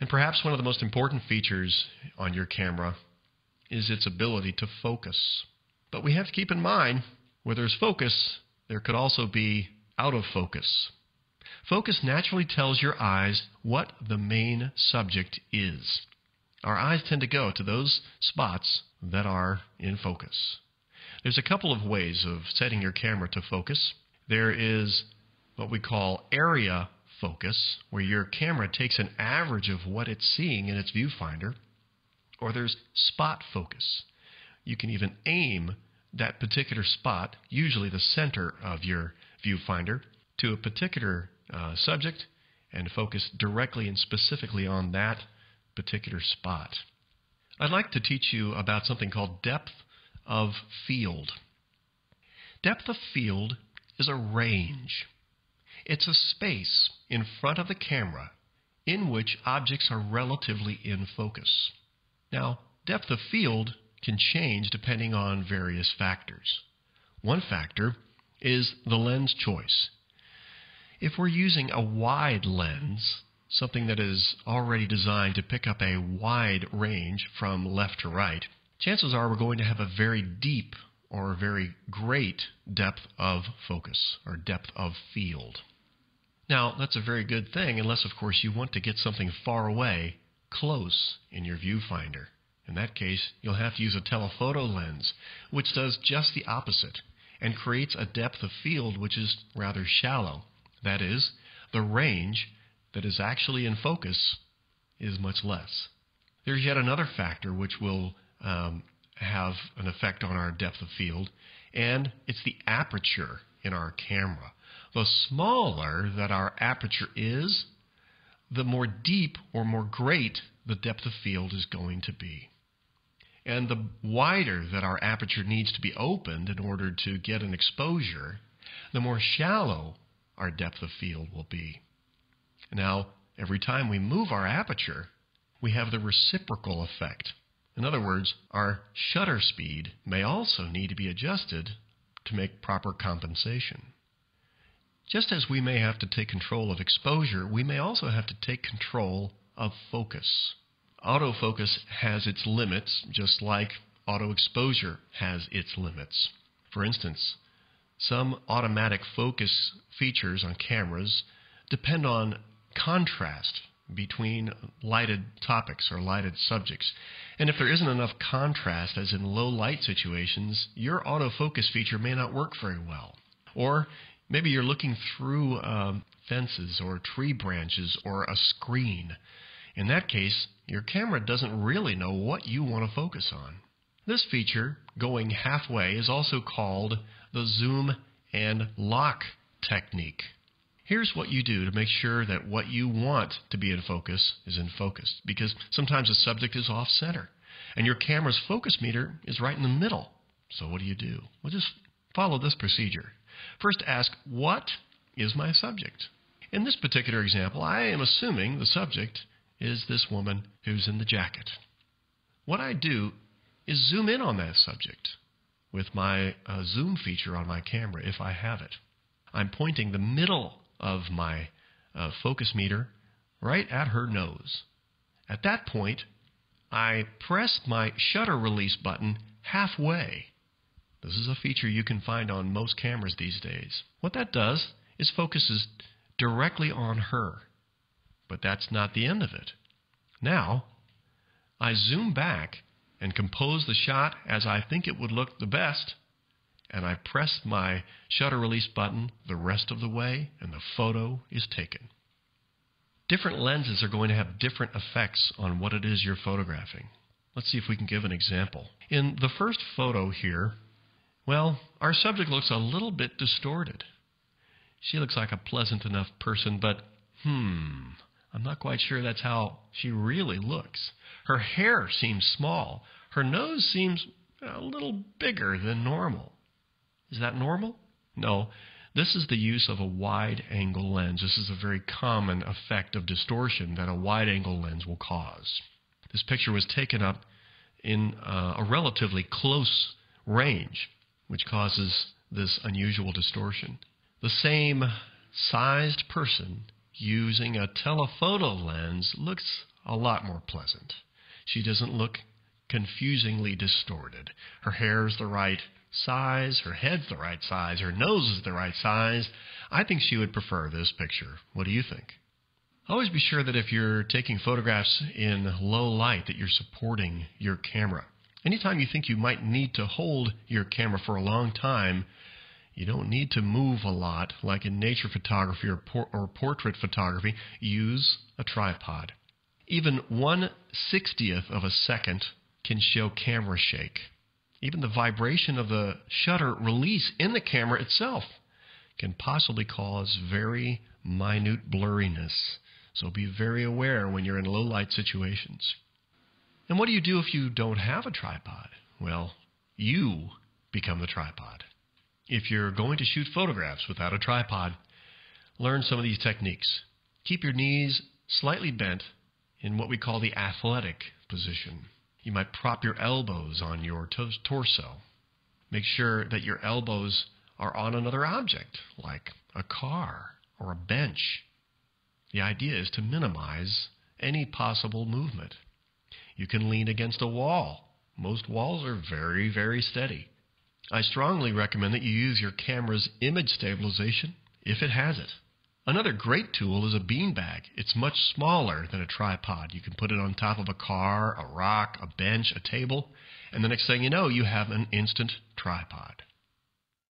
And perhaps one of the most important features on your camera is its ability to focus. But we have to keep in mind, where there's focus, there could also be out of focus. Focus naturally tells your eyes what the main subject is. Our eyes tend to go to those spots that are in focus. There's a couple of ways of setting your camera to focus. There is what we call area focus, where your camera takes an average of what it's seeing in its viewfinder. Or there's spot focus. You can even aim that particular spot, usually the center of your viewfinder, to a particular subject and focus directly and specifically on that particular spot. I'd like to teach you about something called depth of field. Depth of field is a range. It's a space in front of the camera in which objects are relatively in focus. Now, depth of field can change depending on various factors. One factor is the lens choice. If we're using a wide lens, something that is already designed to pick up a wide range from left to right, chances are we're going to have a very deep or very great depth of focus or depth of field. Now, that's a very good thing unless, of course, you want to get something far away, close in your viewfinder. In that case, you'll have to use a telephoto lens, which does just the opposite and creates a depth of field which is rather shallow. That is, the range that is actually in focus is much less. There's yet another factor which will have an effect on our depth of field, and it's the aperture in our camera. The smaller that our aperture is, the more deep or more great the depth of field is going to be. And the wider that our aperture needs to be opened in order to get an exposure, the more shallow our depth of field will be. Now, every time we move our aperture, we have the reciprocal effect. In other words, our shutter speed may also need to be adjusted to make proper compensation. Just as we may have to take control of exposure, we may also have to take control of focus. Autofocus has its limits, just like auto exposure has its limits. For instance, some automatic focus features on cameras depend on contrast between lighted topics or lighted subjects. And if there isn't enough contrast, as in low light situations, your autofocus feature may not work very well. Or maybe you're looking through fences or tree branches or a screen. In that case, your camera doesn't really know what you want to focus on. This feature, going halfway, is also called the zoom and lock technique. Here's what you do to make sure that what you want to be in focus is in focus, because sometimes the subject is off center and your camera's focus meter is right in the middle. So what do? Well, just follow this procedure. First, ask, what is my subject? In this particular example, I am assuming the subject is this woman who's in the jacket. What I do is zoom in on that subject with my zoom feature on my camera, if I have it. I'm pointing the middle of my focus meter right at her nose. At that point, I press my shutter release button halfway. This is a feature you can find on most cameras these days. What that does is focuses directly on her. But that's not the end of it. Now, I zoom back and compose the shot as I think it would look the best, and I press my shutter release button the rest of the way, and the photo is taken. Different lenses are going to have different effects on what it is you're photographing. Let's see if we can give an example. In the first photo here, well, our subject looks a little bit distorted. She looks like a pleasant enough person, but I'm not quite sure that's how she really looks. Her hair seems small. Her nose seems a little bigger than normal. Is that normal? No. This is the use of a wide-angle lens. This is a very common effect of distortion that a wide-angle lens will cause. This picture was taken up in a relatively close range, which causes this unusual distortion. The same sized person using a telephoto lens looks a lot more pleasant. She doesn't look confusingly distorted. Her hair's the right size, her head's the right size, her nose is the right size. I think she would prefer this picture. What do you think? Always be sure that if you're taking photographs in low light that you're supporting your camera. Anytime you think you might need to hold your camera for a long time, you don't need to move a lot like in nature photography or portrait photography. Use a tripod. Even 1/60th of a second can show camera shake. Even the vibration of the shutter release in the camera itself can possibly cause very minute blurriness. So be very aware when you're in low light situations. And what do you do if you don't have a tripod? Well, you become the tripod. If you're going to shoot photographs without a tripod, learn some of these techniques. Keep your knees slightly bent in what we call the athletic position. You might prop your elbows on your torso. Make sure that your elbows are on another object, like a car or a bench. The idea is to minimize any possible movement. You can lean against a wall. Most walls are very, very steady. I strongly recommend that you use your camera's image stabilization if it has it. Another great tool is a beanbag. It's much smaller than a tripod. You can put it on top of a car, a rock, a bench, a table, and the next thing you know, you have an instant tripod.